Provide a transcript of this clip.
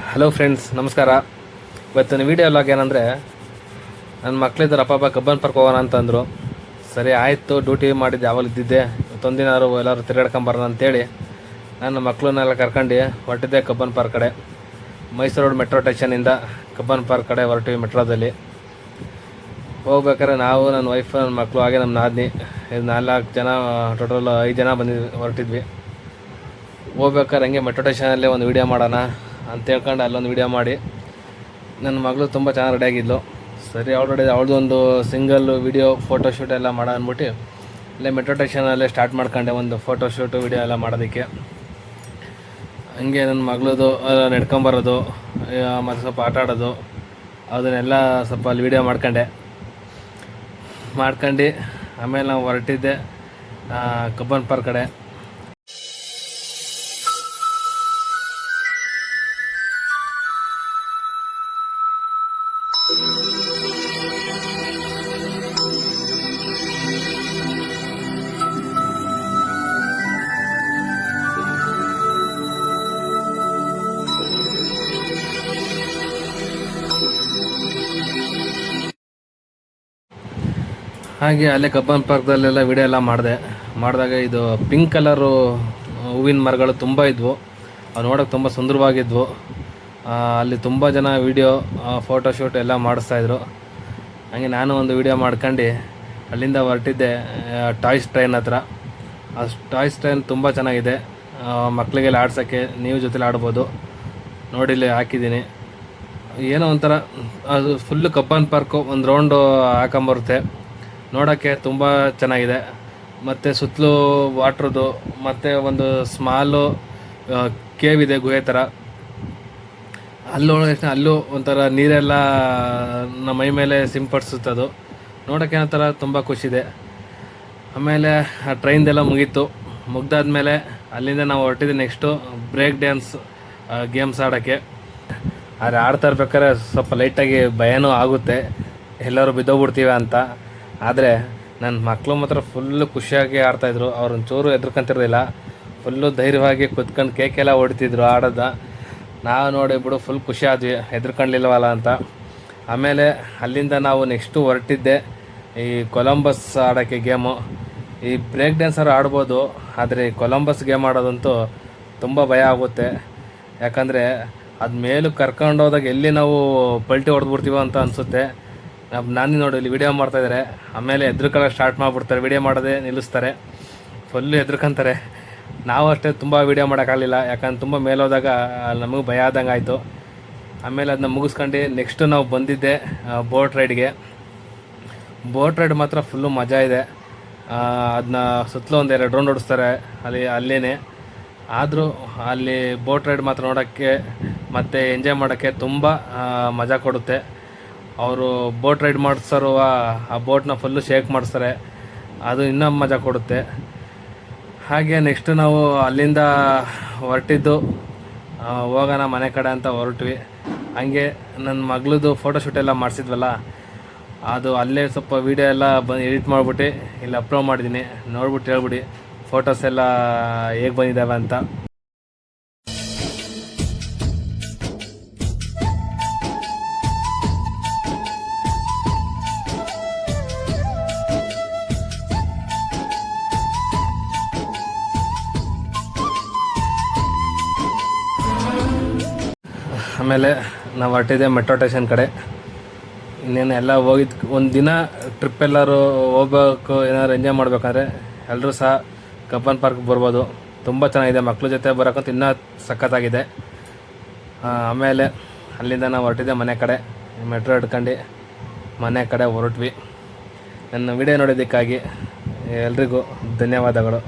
Hello friends, ನಮಸ್ಕಾರ. ಇವತ್ತಿನ video log ಏನಂದರೆ, ನನ್ನ ಮಕ್ಕಳಿದ್ದಾರೆ ಅಪ್ಪ ಕಬ್ಬನ್ ಪಾರ್ಕ್ ಹೋಗೋಣ ಅಂತಂದರು. ಸರಿ ಆಯಿತು, ಡ್ಯೂಟಿ ಮಾಡಿದ್ದು ಯಾವಾಗ ಇದ್ದಿದ್ದೆ, ಇವತ್ತೊಂದಿನಾರು ಎಲ್ಲರೂ ತಿರುಗಾಡ್ಕೊಂಬರೋಣ ಅಂತೇಳಿ ನನ್ನ ಮಕ್ಕಳನ್ನೆಲ್ಲ ಕರ್ಕೊಂಡು ಹೊರಟಿದ್ದೆ ಕಬ್ಬನ್ ಪಾರ್ಕ್ ಕಡೆ. ಮೈಸೂರು ರೋಡ್ ಮೆಟ್ರೋ ಸ್ಟೇಷನಿಂದ ಕಬ್ಬನ್ ಪಾರ್ಕ್ ಕಡೆ ಹೊರಟಿವಿ. ಮೆಟ್ರೋದಲ್ಲಿ ಹೋಗ್ಬೇಕಾದ್ರೆ ನಾವು, ನನ್ನ ವೈಫ್, ನನ್ನ ಮಕ್ಕಳು, ಹಾಗೆ ನಮ್ಮ ನಾದಿನಿ, ಇದು 4 ಜನ, ಟೋಟಲ್ 5 ಜನ ಹೊರಟಿದ್ವಿ. ಹೋಗ್ಬೇಕಾದ್ರೆ ಹಂಗೆ ಮೆಟ್ರೋ ಸ್ಟೇಷನಲ್ಲೇ ಒಂದು ವೀಡಿಯೋ ಮಾಡೋಣ ಅಂತ ಹೇಳ್ಕೊಂಡು ಅಲ್ಲೊಂದು ವೀಡಿಯೋ ಮಾಡಿ, ನನ್ನ ಮಗಳು ತುಂಬ ಚೆನ್ನಾಗಿ ರೆಡಿಯಾಗಿದ್ಲು. ಸರಿ, ಅವಳದು ಒಂದು ಸಿಂಗಲ್ ವೀಡಿಯೋ ಫೋಟೋಶೂಟ್ ಎಲ್ಲ ಮಾಡೋ ಅಂದ್ಬಿಟ್ಟು ಇಲ್ಲೇ ಮೆಟ್ರೋ ಸ್ಟೇಷನಲ್ಲೇ ಸ್ಟಾರ್ಟ್ ಮಾಡ್ಕೊಂಡೆ ಒಂದು ಫೋಟೋಶೂಟು ವೀಡಿಯೋ ಎಲ್ಲ ಮಾಡೋದಕ್ಕೆ. ಹಂಗೆ ನನ್ನ ಮಗಳದು ನಡ್ಕೊಂಬರೋದು ಮತ್ತು ಸ್ವಲ್ಪ ಆಟ ಆಡೋದು ಅದನ್ನೆಲ್ಲ ಸ್ವಲ್ಪ ಅಲ್ಲಿ ವೀಡಿಯೋ ಮಾಡ್ಕೊಂಡು ಆಮೇಲೆ ನಾವು ಹೊರಟಿದ್ದೆ ಕಬ್ಬನ್ ಪಾರ್ಕ್ ಕಡೆ. ಹಾಗೆ ಅಲ್ಲೇ ಕಬ್ಬನ್ ಪಾರ್ಕ್ದಲ್ಲೆಲ್ಲ ವಿಡಿಯೋ ಎಲ್ಲ ಮಾಡಿದಾಗ ಇದು ಪಿಂಕ್ ಕಲರು ಹೂವಿನ ಮರಗಳು ತುಂಬ ಇದ್ವು. ಅವು ನೋಡೋಕೆ ತುಂಬ ಸುಂದರವಾಗಿದ್ವು. ಅಲ್ಲಿ ತುಂಬ ಜನ ವೀಡಿಯೋ ಫೋಟೋಶೂಟ್ ಎಲ್ಲ ಮಾಡಿಸ್ತಾಯಿದ್ರು. ಹಾಗೆ ನಾನು ಒಂದು ವೀಡಿಯೋ ಮಾಡ್ಕೊಂಡು ಅಲ್ಲಿಂದ ಹೊರಟಿದ್ದೆ ಟಾಯ್ಸ್ ಟ್ರೈನ್ ಹತ್ರ. ಆ ಟಾಯ್ಸ್ ಟ್ರೈನ್ ತುಂಬ ಚೆನ್ನಾಗಿದೆ, ಮಕ್ಕಳಿಗೆಲ್ಲ ಆಡ್ಸೋಕ್ಕೆ, ನೀವು ಜೊತೆಲಿ ಆಡ್ಬೋದು. ನೋಡಿ ಇಲ್ಲಿ ಹಾಕಿದ್ದೀನಿ. ಏನೋ ಒಂಥರ ಅದು ಫುಲ್ಲು ಕಬ್ಬನ್ ಪಾರ್ಕು ಒಂದು ರೌಂಡು ಹಾಕೊಂಬರುತ್ತೆ. ನೋಡೋಕ್ಕೆ ತುಂಬ ಚೆನ್ನಾಗಿದೆ. ಮತ್ತು ಸುತ್ತಲೂ ವಾಟ್ರದ್ದು, ಮತ್ತು ಒಂದು ಸ್ಮಾಲು ಕೇವ್ ಇದೆ, ಗುಹೆ ಥರ. ಅಲ್ಲೂ ಒಂಥರ ನೀರೆಲ್ಲ ನಮ್ಮ ಮೈ ಮೇಲೆ ಸಿಂಪಡಿಸುತ್ತದು. ನೋಡೋಕ್ಕೆ ಒಂಥರ ತುಂಬ ಖುಷಿದೆ. ಆಮೇಲೆ ಆ ಟ್ರೈನ್ದೆಲ್ಲ ಮುಗ್ದಾದ್ಮೇಲೆ ಅಲ್ಲಿಂದ ನಾವು ಹೊರಟಿದ್ದೆ ನೆಕ್ಸ್ಟು ಬ್ರೇಕ್ ಡ್ಯಾನ್ಸ್ ಗೇಮ್ಸ್ ಆಡೋಕ್ಕೆ. ಆದರೆ ಆಡ್ತಾ ಇರ್ಬೇಕಾದ್ರೆ ಸ್ವಲ್ಪ ಲೈಟಾಗಿ ಭಯನೂ ಆಗುತ್ತೆ, ಎಲ್ಲರೂ ಬಿದ್ದೋಗ್ಬಿಡ್ತೀವಿ ಅಂತ. ಆದರೆ ನನ್ನ ಮಕ್ಕಳು ಮಾತ್ರ ಫುಲ್ಲು ಖುಷಿಯಾಗಿ ಆಡ್ತಾಯಿದ್ರು. ಅವ್ರನ್ನ ಚೂರು ಹೆದರ್ಕೊಂತಿರೋದಿಲ್ಲ, ಫುಲ್ಲು ಧೈರ್ಯವಾಗಿ ಕುತ್ಕೊಂಡು ಕೇಕೆಲ್ಲ ಹೊಡಿತಿದ್ರು ಆಡೋದ. ನಾವು ನೋಡಿ ಬಿಡು ಫುಲ್ ಖುಷಿ ಆದ್ವಿ, ಹೆದರ್ಕೊಳ್ಳಿಲ್ವಲ್ಲ ಅಂತ. ಆಮೇಲೆ ಅಲ್ಲಿಂದ ನಾವು ನೆಕ್ಸ್ಟು ಹೊರಟಿದ್ದೆ ಈ ಕೊಲಂಬಸ್ ಆಡೋಕ್ಕೆ ಗೇಮು. ಈ ಬ್ರೇಕ್ ಡ್ಯಾನ್ಸರು ಆಡ್ಬೋದು, ಆದರೆ ಈ ಕೊಲಂಬಸ್ ಗೇಮ್ ಆಡೋದಂತೂ ತುಂಬ ಭಯ ಆಗುತ್ತೆ. ಯಾಕಂದರೆ ಅದು ಮೇಲೂ ಕರ್ಕೊಂಡೋದಾಗ ಎಲ್ಲಿ ನಾವು ಪಲ್ಟಿ ಹೊಡೆದ್ಬಿಡ್ತೀವೋ ಅಂತ ಅನಿಸುತ್ತೆ. ನಾನು ನೋಡಿ ಇಲ್ಲಿ ವೀಡಿಯೋ ಮಾಡ್ತಾಯಿದ್ದಾರೆ, ಆಮೇಲೆ ಹೆದ್ರಕೊಳ್ಳೋಕೆ ಸ್ಟಾರ್ಟ್ ಮಾಡಿಬಿಡ್ತಾರೆ, ವೀಡಿಯೋ ಮಾಡೋದೇ ನಿಲ್ಲಿಸ್ತಾರೆ, ಫುಲ್ಲು ಹೆದ್ರಕೊಂತಾರೆ. ನಾವು ಅಷ್ಟೇ ತುಂಬ ವೀಡಿಯೋ ಮಾಡೋಕ್ಕಾಗಲಿಲ್ಲ, ಯಾಕಂದ್ರೆ ತುಂಬ ಮೇಲೋದಾಗ ನಮಗೆ ಭಯ ಆದಂಗೆ ಆಯಿತು. ಆಮೇಲೆ ಅದನ್ನ ಮುಗಿಸ್ಕೊಂಡು ನೆಕ್ಸ್ಟು ನಾವು ಬಂದಿದ್ದೆ ಬೋಟ್ ರೈಡ್ಗೆ. ಬೋಟ್ ರೈಡ್ ಮಾತ್ರ ಫುಲ್ಲು ಮಜಾ ಇದೆ. ಅದನ್ನ ಸುತ್ತಲೂ ಒಂದು 2 ರೌಂಡ್ ಓಡಿಸ್ತಾರೆ ಅಲ್ಲೇ. ಆದರೂ ಅಲ್ಲಿ ಬೋಟ್ ರೈಡ್ ಮಾತ್ರ ನೋಡೋಕ್ಕೆ ಮತ್ತು ಎಂಜಾಯ್ ಮಾಡೋಕ್ಕೆ ತುಂಬ ಮಜಾ ಕೊಡುತ್ತೆ. ಅವರು ಬೋಟ್ ರೈಡ್ ಮಾಡಿಸೋರು ಆ ಬೋಟ್ನ ಫುಲ್ಲು ಶೇಕ್ ಮಾಡಿಸ್ತಾರೆ, ಅದು ಇನ್ನೂ ಮಜಾ ಕೊಡುತ್ತೆ. ಹಾಗೆ ನೆಕ್ಸ್ಟು ನಾವು ಅಲ್ಲಿಂದ ಹೊರಟಿದ್ದು ಹೋಗೋಣ ಮನೆ ಕಡೆ ಅಂತ ಹೊರಟ್ವಿ. ಹಂಗೆ ನನ್ನ ಮಗಳದು ಫೋಟೋಶೂಟ್ ಎಲ್ಲ ಮಾಡಿಸಿದ್ವಲ್ಲ, ಅದು ಅಲ್ಲೇ ಸ್ವಲ್ಪ ವೀಡಿಯೋ ಎಲ್ಲ ಎಡಿಟ್ ಮಾಡಿಬಿಟ್ಟು ಇಲ್ಲಿ ಅಪ್ಲೋಡ್ ಮಾಡಿದ್ದೀನಿ. ನೋಡ್ಬಿಟ್ಟು ಹೇಳ್ಬಿಡಿ ಫೋಟೋಸ್ ಎಲ್ಲ ಹೇಗೆ ಬಂದಿದ್ದಾವೆ ಅಂತ. ಆಮೇಲೆ ನಾವು ಹೊರಟಿದ್ದೆ ಮೆಟ್ರೋ ಸ್ಟೇಷನ್ ಕಡೆ. ಇನ್ನೇನು ಎಲ್ಲ ಹೋಗಿದ್ದು ಒಂದು ದಿನ ಟ್ರಿಪ್ ಎಲ್ಲರೂ ಹೋಗ್ಬೇಕು, ಏನಾದ್ರು ಎಂಜಾಯ್ ಮಾಡಬೇಕಂದ್ರೆ ಎಲ್ಲರೂ ಸಹ ಕಬ್ಬನ್ ಪಾರ್ಕ್ಗೆ ಬರ್ಬೋದು. ತುಂಬ ಚೆನ್ನಾಗಿದೆ, ಮಕ್ಳ ಜೊತೆ ಬರೋಕ್ಕಂತೂ ಇನ್ನೂ ಸಖತ್ತಾಗಿದೆ. ಆಮೇಲೆ ಅಲ್ಲಿಂದ ನಾವು ಹೊರಟಿದ್ದೆ ಮನೆ ಕಡೆ. ಮೆಟ್ರೋ ಹಿಡ್ಕೊಂಡು ಮನೆ ಕಡೆ ಹೊರಟ್ವಿ. ನನ್ನ ವಿಡಿಯೋ ನೋಡೋದಕ್ಕಾಗಿ ಎಲ್ರಿಗೂ ಧನ್ಯವಾದಗಳು.